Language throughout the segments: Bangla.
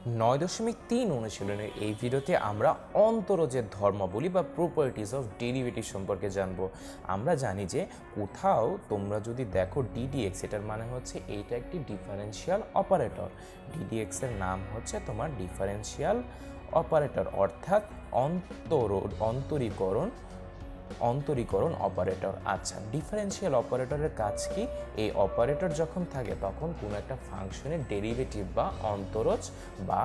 9.3 অনুশীলনের এই ভিডিওতে আমরা অন্তরজের ধর্মাবলী বা প্রপার্টিজ অফ ডেরিভেটিভ সম্পর্কে জানব। আমরা জানি যে কোথাও তোমরা যদি দেখো ডিডিএক্স, এটার মানে হচ্ছে এইটা একটি ডিফারেন্সিয়াল অপারেটর। ডিডিএক্স এর নাম হচ্ছে তোমার ডিফারেন্সিয়াল অপারেটর, অর্থাৎ অন্তরীকরণ অপারেটর। আচ্ছা, ডিফারেন্সিয়াল অপারেটরের কাজ কি? এই অপারেটর যখন থাকে তখন কোনো একটা ফাংশনের ডেরিভেটিভ বা অন্তরজ বা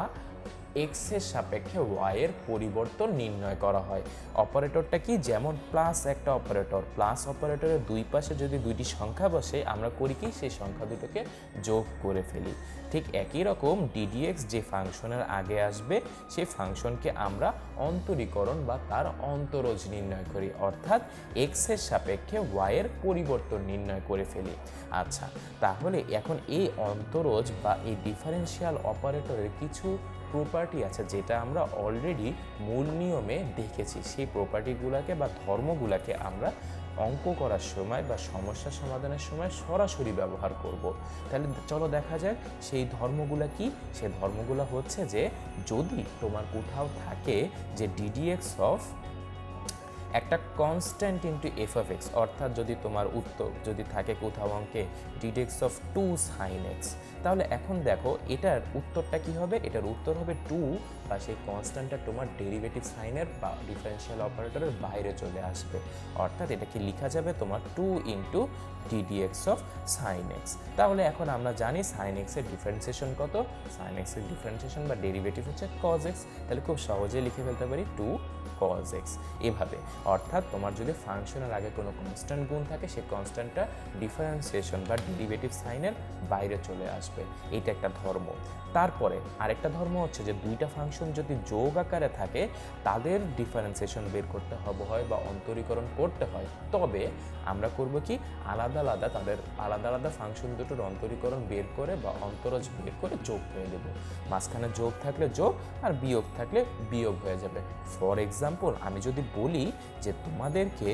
এক্স এর সাপেক্ষে ওয়াই এর পরিবর্তন নির্ণয় করা হয়। অপারেটরটা কি? যেমন প্লাস একটা অপারেটর, প্লাস অপারেটরের দুই পাশে যদি দুইটি সংখ্যা বসে আমরা করি কি সেই সংখ্যা দুটোকে যোগ করে ফেলি। ঠিক একই রকম ডিডিএক্স যে ফাংশনের আগে আসবে সেই ফাংশনকে আমরা অন্তরীকরণ বা তার অন্তরজ নির্ণয় করি, অর্থাৎ এক্স এর সাপেক্ষে ওয়াই এর পরিবর্তন নির্ণয় করে ফেলি। আচ্ছা, তাহলে এখন এই অন্তরজ বা এই ডিফারেন্সিয়াল অপারেটরের কিছু প্রপার্টি আছে যেটা আমরা অলরেডি মূল নিয়মে দেখেছি। সেই প্রপার্টিগুলোকে বা ধর্মগুলোকে আমরা অঙ্ক করার সময় বা সমস্যা সমাধানের সময় সরাসরি ব্যবহার করব। তাহলে চলো দেখা যাক সেই ধর্মগুলো কি। সেই ধর্মগুলো হচ্ছে যে যদি তোমার কোথাও থাকে যে ডিডিএক্স অফ একটা constant into F of x, অর্থাৎ যদি তোমার উত্তর যদি থাকে কোথাও অঙ্কে ডিডিএক্স অফ 2 সাইন এক্স, তাহলে এখন দেখো এটার উত্তরটা কি হবে? এটার উত্তর হবে 2 বা সেই কনস্ট্যান্টটা তোমার ডেরিভেটিভ সাইনের বা ডিফারেন্সিয়াল অপারেটরের বাইরে চলে আসবে, অর্থাৎ এটাকে লেখা যাবে তোমার 2 into ddx of sine x. তাহলে এখন আমরা জানি সাইন এক্স এর ডিফারেন্সিয়েশন কত? সাইন এক্স এর ডিফারেন্সিয়েশন বা ডেরিভেটিভ হচ্ছে কজ এক্স। তাহলে খুব সহজেই লিখে ফেলতে পারি 2 কজ এক্স এভাবে। অর্থাৎ তোমার যদি ফাংশনের আগে কোনো কনস্ট্যান্ট গুণ থাকে সেই কনস্ট্যান্টটা ডিফারেন্সিয়েশন বা ডেরিভেটিভ সাইনের বাইরে চলে আসবে। এইটা একটা ধর্ম। তারপরে আরেকটা ধর্ম হচ্ছে যে দুইটা ফাংশন যদি যোগ আকারে থাকে তাদের ডিফারেন্সিয়েশন বের করতে হয় বা অন্তরীকরণ করতে হয়, তবে আমরা করব কি আলাদা আলাদা ফাংশন দুটোর অন্তরীকরণ বের করে বা অন্তরজ বের করে যোগ করে দেব। মাঝখানে যোগ থাকলে যোগ আর বিয়োগ থাকলে বিয়োগ হয়ে যাবে। ফর এক্সাম্পল আমি যদি বলি যে তোমাদেরকে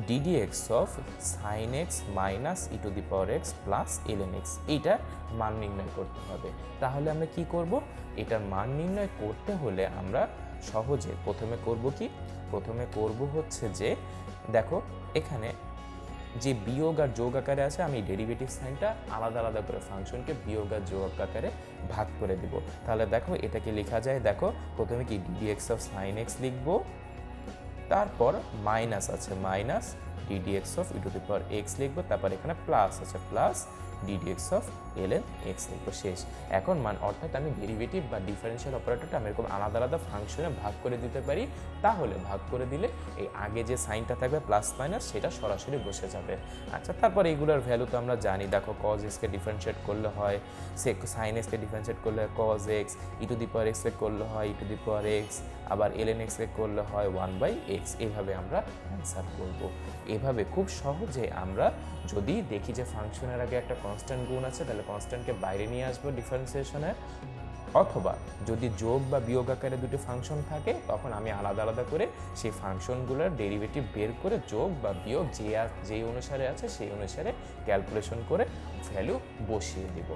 ddx of sine x minus E to the power x plus ln x এইটার মান নির্ণয় করতে হবে, তাহলে আমরা কি করব? এটার মান নির্ণয় করতে হলে আমরা সহজে প্রথমে করব হচ্ছে যে দেখো এখানে যে বিয়োগ আর যোগ আকারে আছে আমি ডেরিভেটিভ সাইনটা আলাদা করে ফাংশনকে বিয়োগ আর যোগ আকারে ভাগ করে দিব। তাহলে দেখো এটাকে লেখা যায়, দেখো প্রথমে কি ডিডিএক্স অফ সাইন এক্স লিখবো, তারপর মাইনাস আছে minus ddx of E to the power x লিখবো, তারপর এখানে প্লাস আছে plus ddx of ln x লিখবো, শেষ। এখন মান অর্থাৎ আমি ডেরিভেটিভ বা ডিফারেন্সিয়াল অপারেটরটা আমি এরকম আলাদা ফাংশনে ভাগ করে দিতে পারি। তাহলে ভাগ করে দিলে এই আগে যে সাইনটা থাকবে প্লাস মাইনাস সেটা সরাসরি বসে যাবে। আচ্ছা, তারপর এইগুলোর ভ্যালু তো আমরা জানি। দেখো কজ এক্সকে ডিফারেন্সিয়েট করলে হয় সাইন এক্সকে ডিফারেন্সিয়েট করলে হয় কজ x, e to the power এক্সকে করলে হয় e to the power x, আবার ln এক্সকে করলে হয় 1/x। এইভাবে আমরা অ্যান্সার করব। এভাবে খুব সহজে আমরা যদি দেখি যে ফাংশনের আগে একটা কনস্ট্যান্ট গুণ আছে তাহলে কনস্ট্যান্টকে বাইরে নিয়ে আসবো ডিফারেন্সিয়েশনে, অথবা যদি যোগ বা বিয়োগ আকারে দুটো ফাংশন থাকে তখন আমি আলাদা করে সেই ফাংশনগুলোর ডেরিভেটিভ বের করে যোগ বা বিয়োগ যে অনুসারে আছে সেই অনুসারে ক্যালকুলেশন করে ভ্যালু বসিয়ে দেব।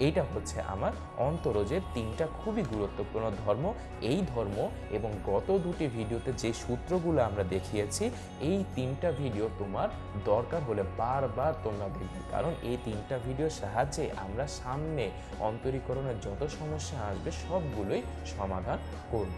এইটা হচ্ছে আমার অন্তরজের তিনটা খুবই গুরুত্বপূর্ণ ধর্ম। এই ধর্ম এবং গত দুটি ভিডিওতে যে সূত্রগুলো আমরা দেখিয়েছি এই তিনটা ভিডিও তোমার দরকার হলে বারবার তোমরা দেখবে, কারণ এই তিনটা ভিডিওর সাহায্যে আমরা সামনে অন্তরীকরণের যত সমস্যা আসবে সবগুলোই সমাধান করব।